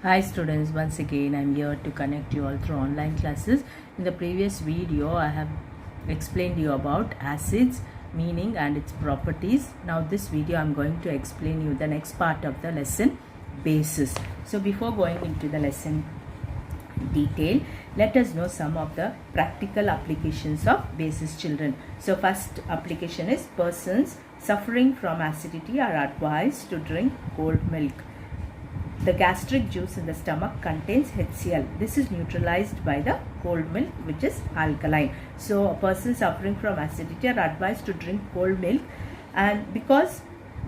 Hi students, once again I'm here to connect you all through online classes. In the previous video I have explained you about acids, meaning and its properties. Now this video I'm going to explain you the next part of the lesson, bases. So before going into the lesson detail, let us know some of the practical applications of bases, children. So first application is persons suffering from acidity are advised to drink cold milk. The gastric juice in the stomach contains HCl. This is neutralized by the cold milk, which is alkaline. So a person suffering from acidity are advised to drink cold milk, and because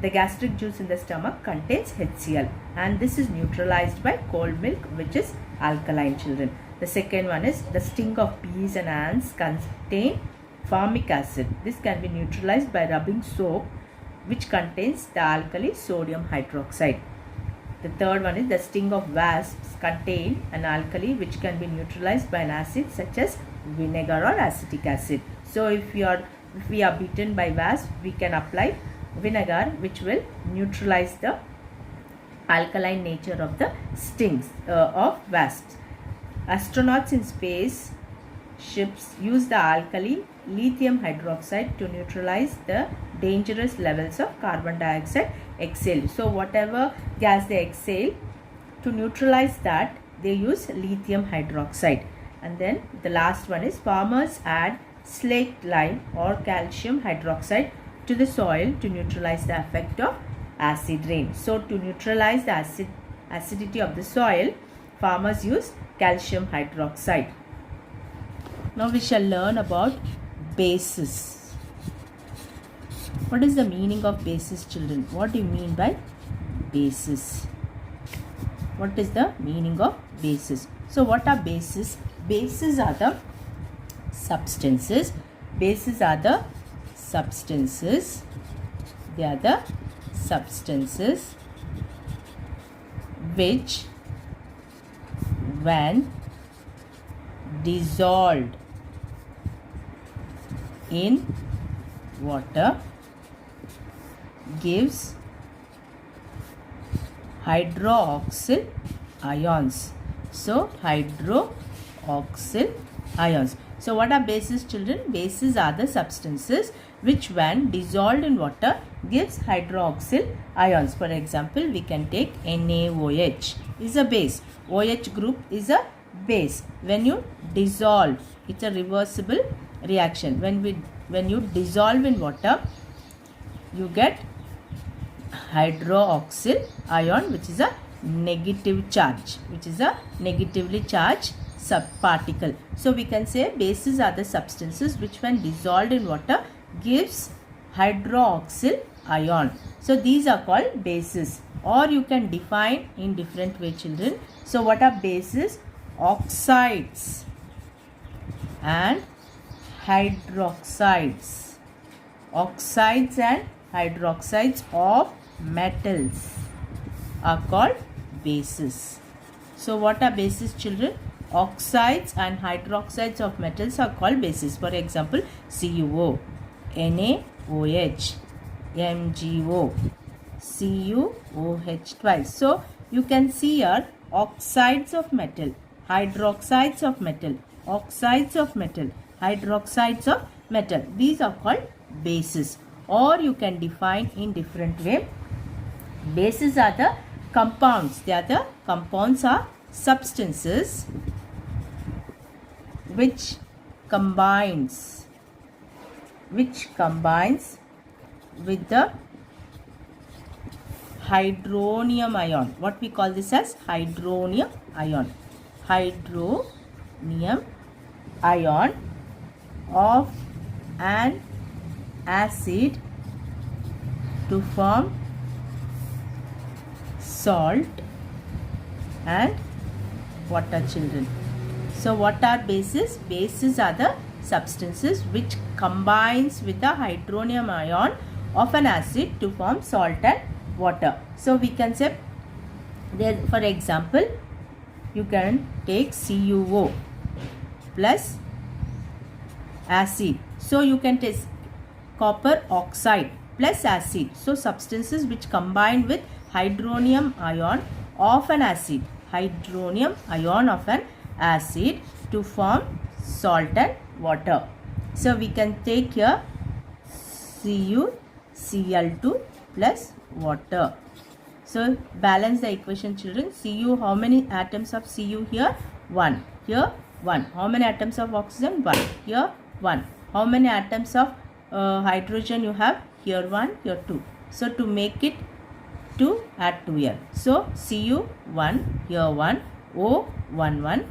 the gastric juice in the stomach contains HCl, and this is neutralized by cold milk, which is alkaline, children. The second one is the sting of bees and ants contain formic acid. This can be neutralized by rubbing soap which contains the alkali sodium hydroxide. The third one is the sting of wasps contain an alkali which can be neutralized by an acid such as vinegar or acetic acid. So if we are bitten by wasps, we can apply vinegar which will neutralize the alkaline nature of the stings of wasps. Astronauts in space ships use the alkali lithium hydroxide to neutralize the dangerous levels of carbon dioxide exhaled. So whatever gas they exhale, to neutralize that they use lithium hydroxide. And then the last one is farmers add slaked lime or calcium hydroxide to the soil to neutralize the effect of acid rain. So to neutralize the acidity of the soil, farmers use calcium hydroxide. Now we shall learn about bases. What is the meaning of bases, children? What do you mean by bases? What is the meaning of bases? So what are bases? Bases are the substances. Bases are the substances. They are the substances which, when dissolved in water, gives hydroxyl ions. So hydroxyl ions. So what are bases, children? Bases are the substances which, when dissolved in water, gives hydroxyl ions. For example, we can take NaOH is a base. OH group is a base. When you dissolve, it's a reversible reaction. When you dissolve in water, you get hydroxyl ion, which is a negative charge, which is a negatively charged subparticle. So we can say bases are the substances which, when dissolved in water, gives hydroxyl ion. So these are called bases, or you can define in different way, children. So what are bases? Oxides and hydroxides. Oxides and hydroxides of metals are called bases. So what are bases, children? Oxides and hydroxides of metals are called bases. For example, CuO, NaOH, MgO, CuOH twice. So you can see here oxides of metal, hydroxides of metal, oxides of metal, hydroxides of metal. These are called bases, or you can define in different way. Bases are the compounds. They are the compounds are substances which combines with the hydronium ion. What we call this as hydronium ion. Hydronium ion of an acid to form salt and water, children. So what are bases? Bases are the substances which combines with the hydronium ion of an acid to form salt and water. So we can say there, for example, you can take CuO plus acid. So you can take copper oxide plus acid. So substances which combine with hydronium ion of an acid. hydronium ion of an acid to form salt and water. So we can take here CuCl2 plus water. So balance the equation, children. Cu, how many atoms of Cu here? 1. Here 1. How many atoms of oxygen? 1. Here 1. How many atoms of hydrogen you have? Here 1, here 2. So to make it 2, add 2 here. So Cu 1, here 1, O 1 1,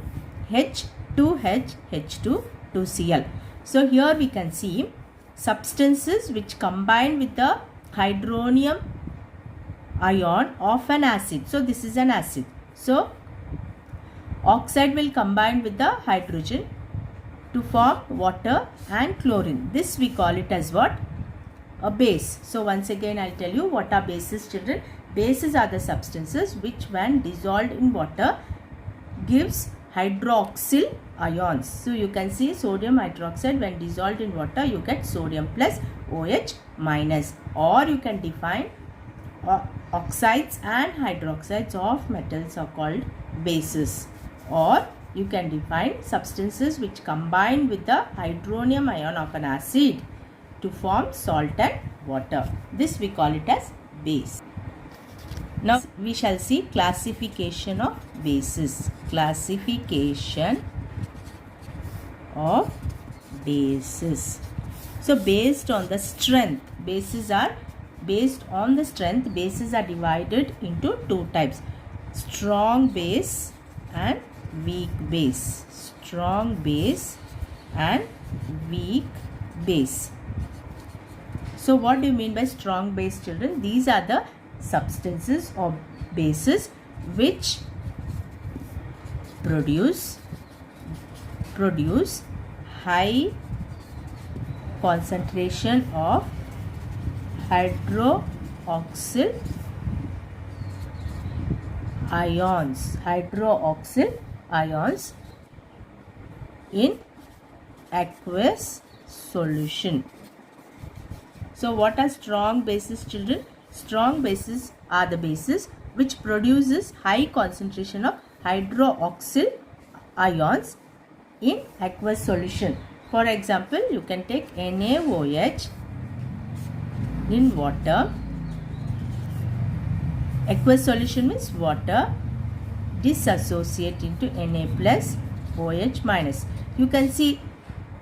H 2H, H2, 2Cl. So here we can see substances which combine with the hydronium ion of an acid. So this is an acid. So oxide will combine with the hydrogen to form water and chlorine. This we call it as what? A base. So once again I'll tell you what are bases, children. Bases are the substances which when dissolved in water gives hydroxyl ions. So you can see sodium hydroxide, when dissolved in water you get sodium plus OH minus, or you can define oxides and hydroxides of metals are called bases, or you can define substances which combine with the hydronium ion of an acid to form salt and water. This we call it as base. Now we shall see classification of bases. Classification of bases. So based on the strength, bases are based on the strength. Bases are divided into two types: strong base and weak base. Strong base and weak base. So what do you mean by strong base, children? These are the substances or bases which produce high concentration of hydroxyl ions in aqueous solution. So what are strong bases, children? Strong bases are the bases which produces high concentration of hydroxyl ions in aqueous solution. For example, you can take NaOH in water. Aqueous solution means water dissociate into Na plus OH minus. You can see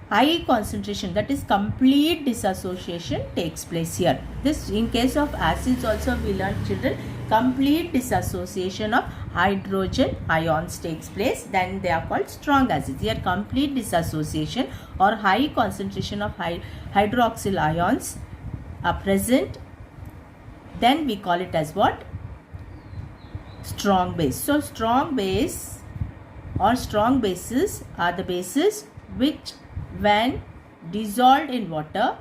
high concentration, that is complete dissociation takes place here. This in case of acids also we learned, children, complete dissociation of hydrogen ions takes place, then they are called strong acids. Here complete dissociation or high concentration of hydroxyl ions are present, then we call it as what? Strong base. So strong base or strong bases are the bases which when dissolved in water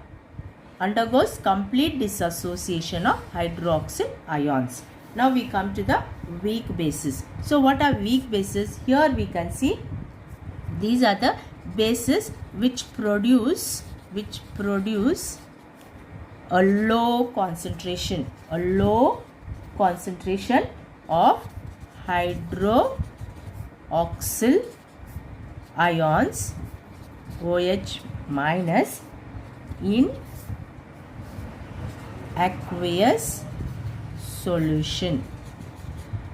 undergoes complete dissociation of hydroxyl ions. Now we come to the weak bases. So what are weak bases? Here we can see these are the bases which produce a low concentration of hydroxyl ions OH minus in aqueous solution.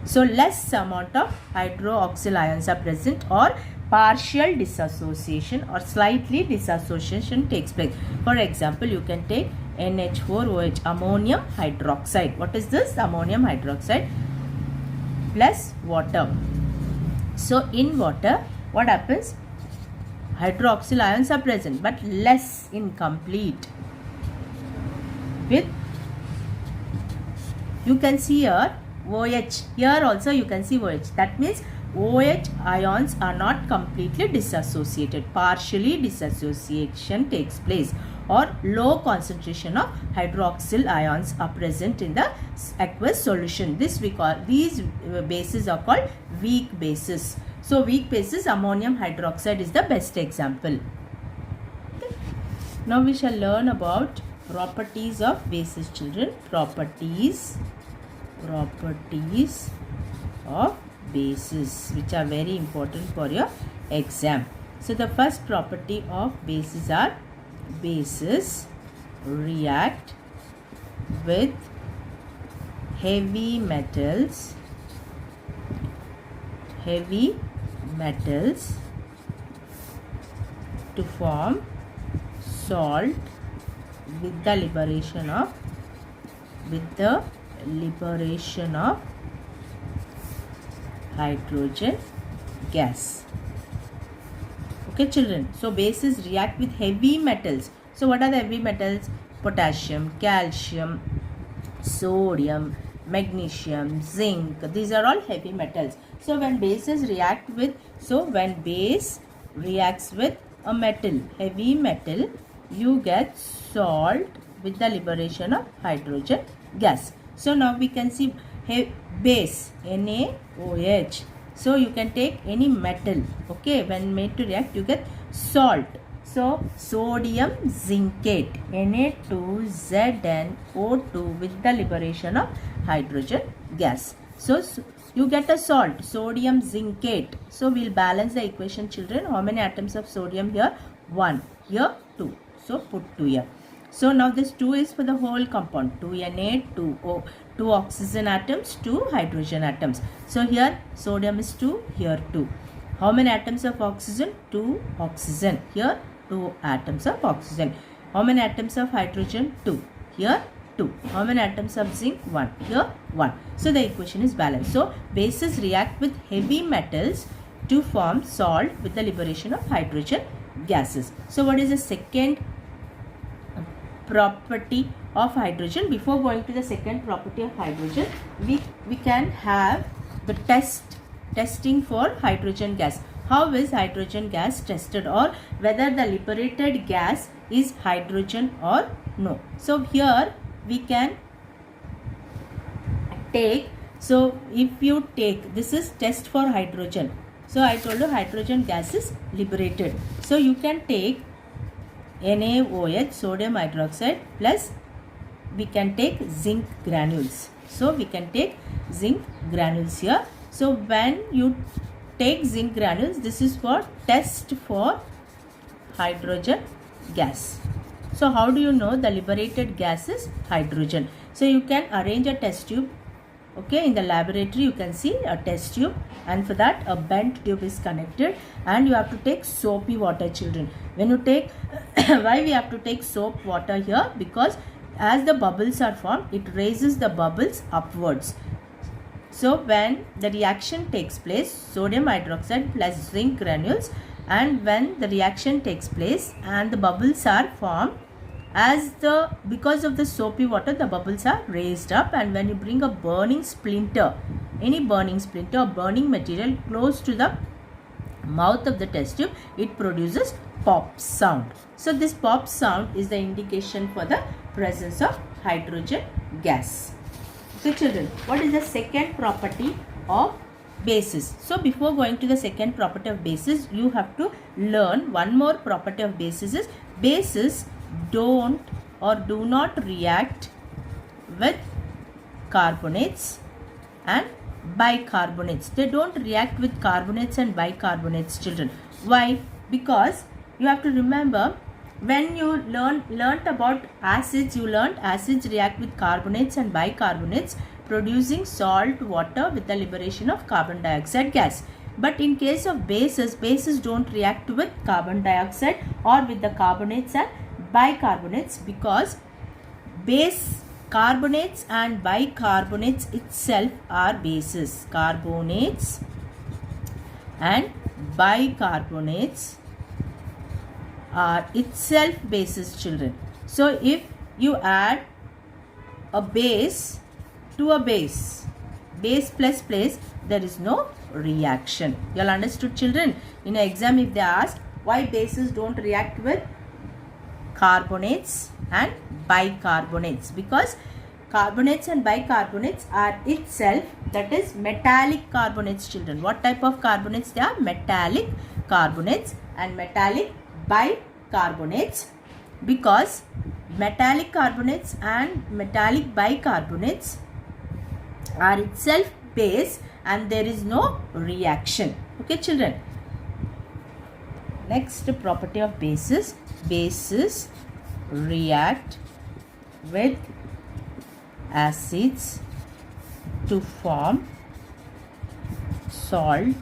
So less amount of hydroxyl ions are present, or partial dissociation or slightly dissociation takes place. For example, you can take NH4OH, ammonium hydroxide. What is this? Ammonium hydroxide plus water. So in water, what happens? Hydroxyl ions are present but less incomplete. With you can see here OH. Here also you can see OH. That means OH ions are not completely dissociated. Partially dissociation takes place, or low concentration of hydroxyl ions are present in the aqueous solution. This we call, these bases are called weak bases. So weak bases, ammonium hydroxide is the best example. Okay. Now we shall learn about properties of bases, children. Properties of bases, which are very important for your exam. So the first property of bases are bases react with heavy metals to form salt with the liberation of hydrogen gas. Okay children, so bases react with heavy metals. So what are the heavy metals? Potassium, calcium, sodium, magnesium, zinc. These are all heavy metals. So when bases react with, when base reacts with a metal, heavy metal, you get salt with the liberation of hydrogen gas. So now we can see base NaOH. So you can take any metal, okay, when made to react you get salt. So sodium zincate Na2ZnO2 with the liberation of hydrogen gas. So you get a salt, sodium zincate. So we'll balance the equation children. How many atoms of sodium here? 1. Here 2. So put 2 here. So now this 2 is for the whole compound. 2Na2O. 2 oxygen atoms, 2 hydrogen atoms. So here sodium is 2, here 2. How many atoms of oxygen? 2 oxygen. Here 2 atoms of oxygen. How many atoms of hydrogen? 2. Here 2. How many atoms of zinc? 1. Here 1. So the equation is balanced. So bases react with heavy metals to form salt with the liberation of hydrogen gases. So what is the second property of hydrogen? Before going to the second property of hydrogen, we can have the testing for hydrogen gas. How is hydrogen gas tested, or whether the liberated gas is hydrogen or no? So here we can take, so if you take, this is test for hydrogen. So I told you hydrogen gas is liberated. So you can take NaOH, sodium hydroxide, plus we can take zinc granules. So we can take zinc granules here. So when you take zinc granules, this is for test for hydrogen gas. So how do you know the liberated gas is hydrogen? So you can arrange a test tube. Okay, in the laboratory you can see a test tube, and for that a bent tube is connected, and you have to take soapy water children. When you take why we have to take soap water here? Because as the bubbles are formed, it raises the bubbles upwards. So when the reaction takes place, sodium hydroxide plus zinc granules, and when the reaction takes place and the bubbles are formed, because of the soapy water, the bubbles are raised up, and when you bring a burning splinter, any burning splinter or burning material close to the mouth of the test tube, it produces pop sound. So this pop sound is the indication for the presence of hydrogen gas. So children, what is the second property of bases? So before going to the second property of bases, you have to learn one more property of bases is bases don't or do not react with carbonates and bicarbonates. They don't react with carbonates and bicarbonates children. Why? Because you have to remember, when you learnt about acids, you learnt acids react with carbonates and bicarbonates, producing salt water with the liberation of carbon dioxide gas. But in case of bases, bases don't react with carbon dioxide or with the carbonates and bicarbonates, because base carbonates and bicarbonates itself are bases. Carbonates and bicarbonates are itself bases children. So if you add a base to a base plus place, there is no reaction. You all understood children? In an exam, if they ask why bases don't react with carbonates and bicarbonates, because carbonates and bicarbonates are itself, that is metallic carbonates children. What type of carbonates they are? Metallic carbonates and metallic bicarbonates, because metallic carbonates and metallic bicarbonates are itself base, and there is no reaction. Okay children. Next property of bases. Bases react with acids to form salt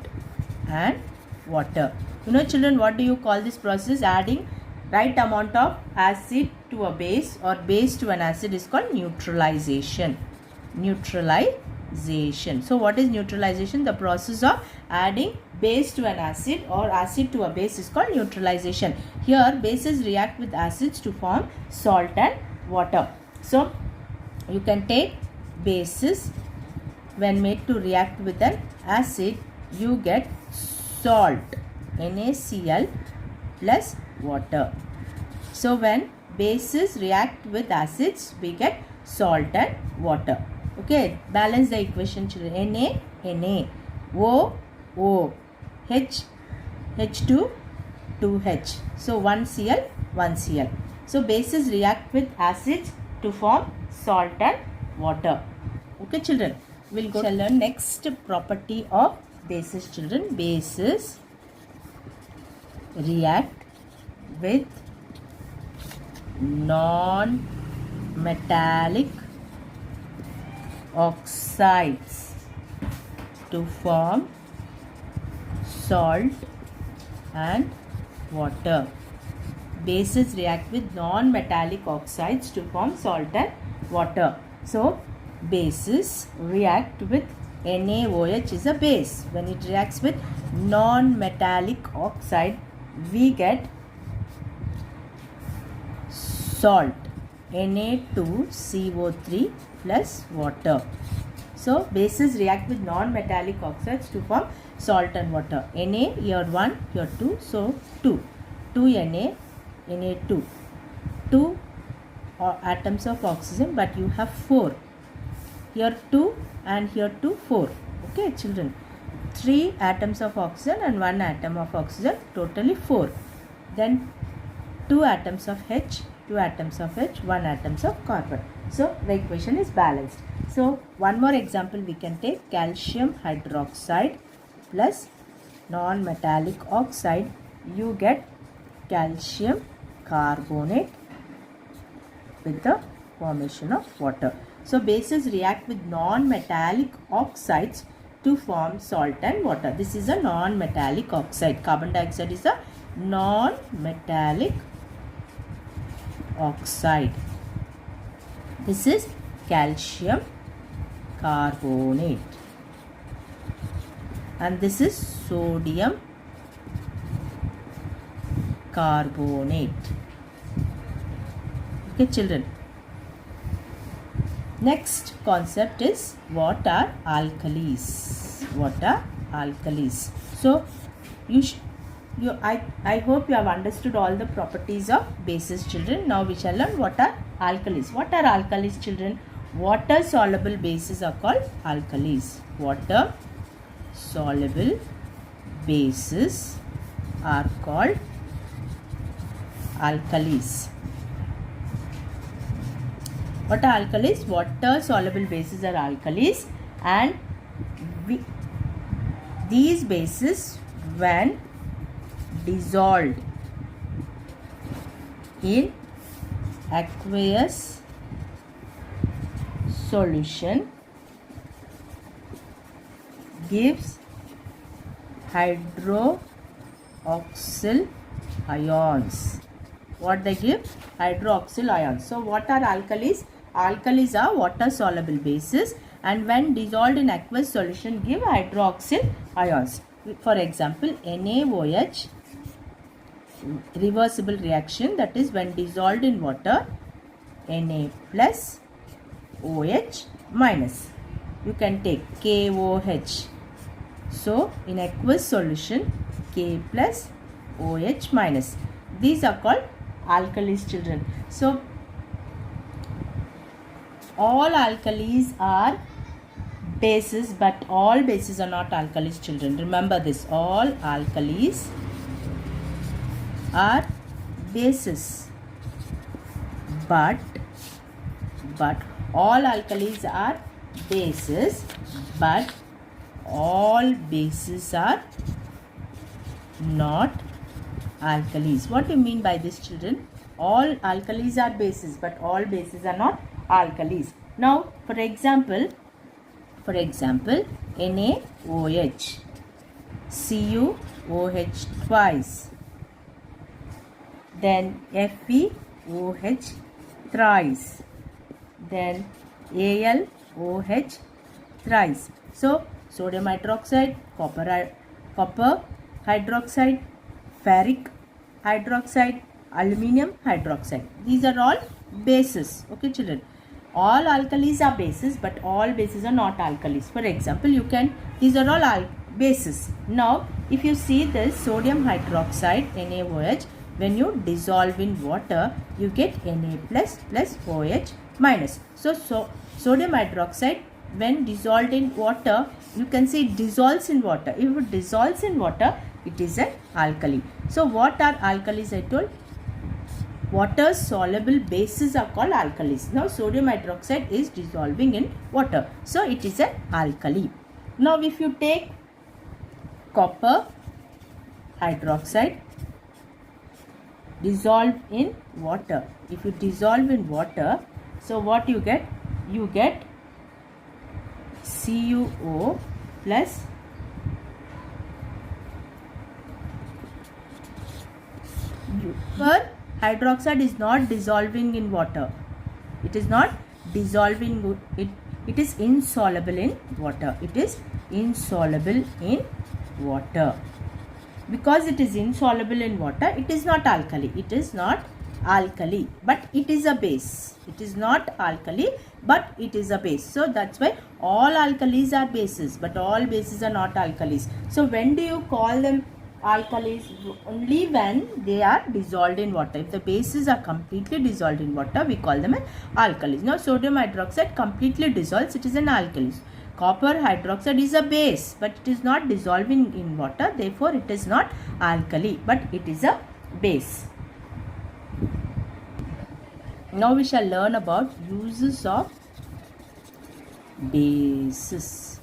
and water. You know children, what do you call this process? Adding right amount of acid to a base or base to an acid is called neutralization. Neutralization. So what is neutralization? The process of adding base to an acid or acid to a base is called neutralization. Here bases react with acids to form salt and water. So you can take bases, when made to react with an acid, you get salt, NaCl plus water. So when bases react with acids, we get salt and water. Okay, balance the equation children. Na, O, H, H2, 2H. So 1Cl, 1Cl. So bases react with acids to form salt and water. Okay children, we'll go to learn next property of bases children. Bases react with non-metallic oxides to form salt and water. Bases react with non-metallic oxides to form salt and water. So bases react with NaOH is a base. When it reacts with non-metallic oxide, we get salt, Na2CO3 plus water. So bases react with non-metallic oxides to form salt and water. Na, here 1, here 2, so 2. 2Na, Na2. 2 atoms of oxygen, but you have 4. Here 2 and here 2, 4. Okay children. 3 atoms of oxygen and 1 atom of oxygen, totally 4. Then 2 atoms of H, 2 atoms of H, 1 atoms of carbon. So the equation is balanced. So one more example we can take. Calcium hydroxide plus non-metallic oxide, you get calcium carbonate with the formation of water. So bases react with non-metallic oxides to form salt and water. This is a non-metallic oxide. Carbon dioxide is a non-metallic oxide. This is calcium carbonate. And this is sodium carbonate. Okay children. Next concept is what are alkalis? What are alkalis? So I hope you have understood all the properties of bases children. Now we shall learn what are alkalis. What are alkalis children? Water soluble bases are called alkalis. Water soluble bases are called alkalis. What are alkalis? Water soluble bases are alkalis, and these bases, when dissolved in aqueous solution, gives hydroxyl ions. What they give? Hydroxyl ions. So what are alkalis? Alkalis are water soluble bases, and when dissolved in aqueous solution give hydroxyl ions. For example, NaOH, reversible reaction, that is when dissolved in water, Na plus OH minus. You can take KOH. So in aqueous solution, K plus OH minus. These are called alkalis children. So all alkalis are bases, but all bases are not alkalis children. Remember this, all alkalis are bases, but all alkalis are bases, but all bases are not alkalis. What do you mean by this, children? All alkalis are bases, but all bases are not alkalis. Now, for example, NaOH, CuOH twice, then FeOH thrice, then AlOH thrice. So, sodium hydroxide, copper hydroxide, ferric hydroxide, aluminum hydroxide. These are all bases. Okay, children. All alkalis are bases, but all bases are not alkalis. For example, these are all bases. Now, if you see this sodium hydroxide, NaOH, when you dissolve in water, you get Na plus OH minus. So sodium hydroxide, when dissolved in water, you can see it dissolves in water. If it dissolves in water, it is an alkali. So what are alkalis? I told water soluble bases are called alkalis. Now sodium hydroxide is dissolving in water, so it is an alkali. Now if you take copper hydroxide dissolved in water, if you dissolve in water, so what you get? You get CuO plus Copper hydroxide is not dissolving in water. It is not dissolving. It is insoluble in water. It is insoluble in water. Because it is insoluble in water, it is not alkali. It is not alkali, but it is a base. It is not alkali, but it is a base. So that's why all alkalis are bases, but all bases are not alkalis. So when do you call them alkalis? Only when they are dissolved in water. If the bases are completely dissolved in water, we call them an alkalis. Now sodium hydroxide completely dissolves, it is an alkalis. Copper hydroxide is a base, but it is not dissolving in water, therefore it is not alkali, but it is a base. Now we shall learn about uses of bases.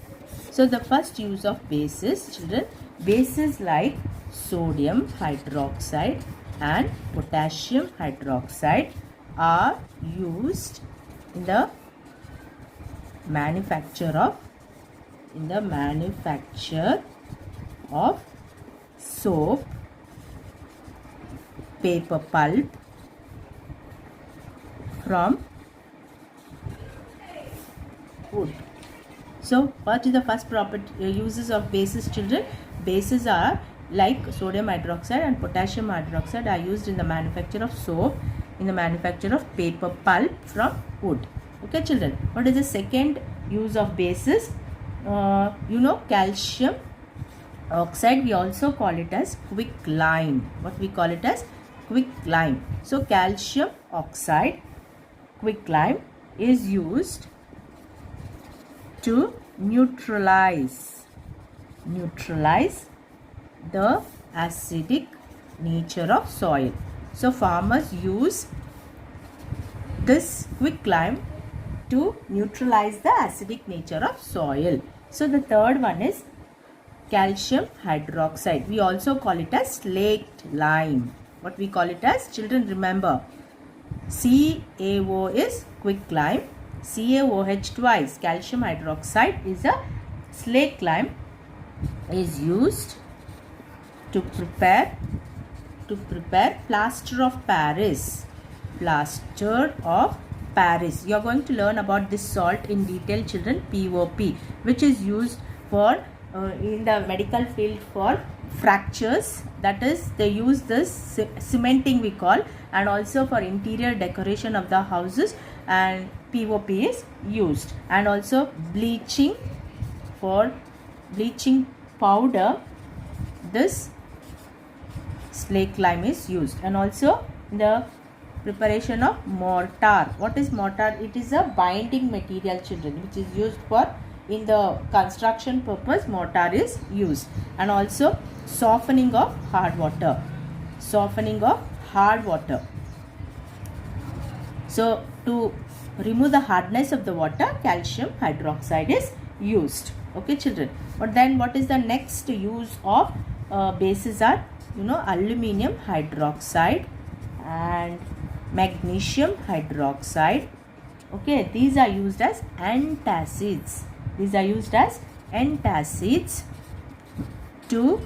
So the first use of bases, children, bases like sodium hydroxide and potassium hydroxide are used in the manufacture of soap, paper pulp from wood. So what is the first uses of bases, children? Bases are like sodium hydroxide and potassium hydroxide are used in the manufacture of soap, in the manufacture of paper pulp from wood. Okay, children. What is the second use of bases? Calcium oxide, we also call it as quicklime. What we call it as quicklime. So calcium oxide, quicklime, is used to neutralize the acidic nature of soil. So farmers use this quicklime to neutralize the acidic nature of soil. So the third one is calcium hydroxide. We also call it as slaked lime. What we call it as? Children, remember, CaO is quicklime, CaOH twice, calcium hydroxide is a slaked lime, is used to prepare plaster of Paris. Plaster of Paris. You are going to learn about this salt in detail, children. POP, which is used for in the medical field for fractures. That is, they use this cementing we call, and also for interior decoration of the houses, and POP is used. And also bleaching, for bleaching powder, this slaked lime is used. And also the preparation of mortar. What is mortar? It is a binding material, children, which is used for in the construction purpose. Mortar is used. And also softening of hard water. So to remove the hardness of the water, calcium hydroxide is used. Okay children, but then what is the next use of bases are, aluminum hydroxide and magnesium hydroxide. Okay, these are used as antacids. These are used as antacids to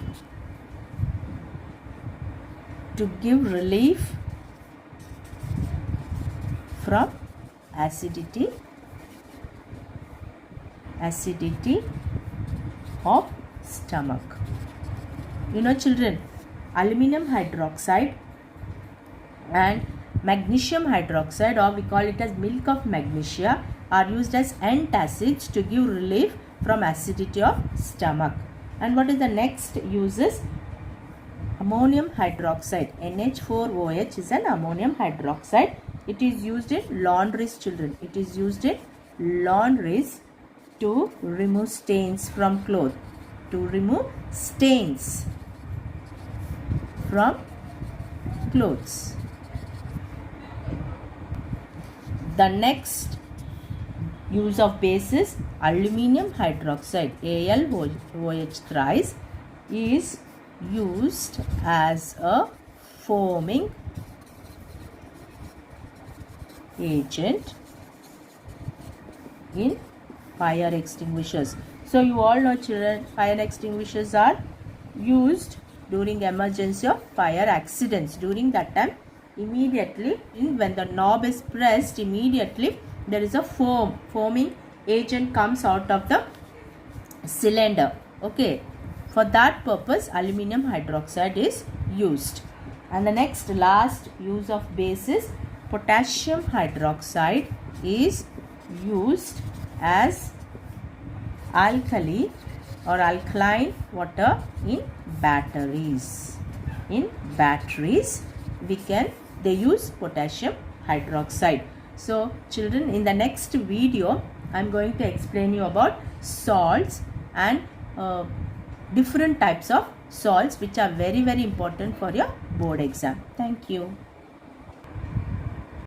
give relief from acidity of stomach. Children, aluminum hydroxide and magnesium hydroxide, or we call it as milk of magnesia, are used as antacids to give relief from acidity of stomach. And what is the next uses? Ammonium hydroxide, NH4OH is an ammonium hydroxide. It is used in laundries, children. It is used in laundries to remove stains from clothes. To remove stains from clothes. The next use of base is aluminum hydroxide, AlOH thrice, is used as a foaming agent in fire extinguishers. So you all know children, fire extinguishers are used during emergency of fire accidents. During that time, immediately when the knob is pressed, immediately there is a foaming agent comes out of the cylinder. Okay, for that purpose aluminum hydroxide is used. And the next last use of base is potassium hydroxide is used as alkali or alkaline water in batteries. In batteries they use potassium hydroxide. So children, in the next video I am going to explain you about salts and different types of salts which are very important for your board exam. Thank you.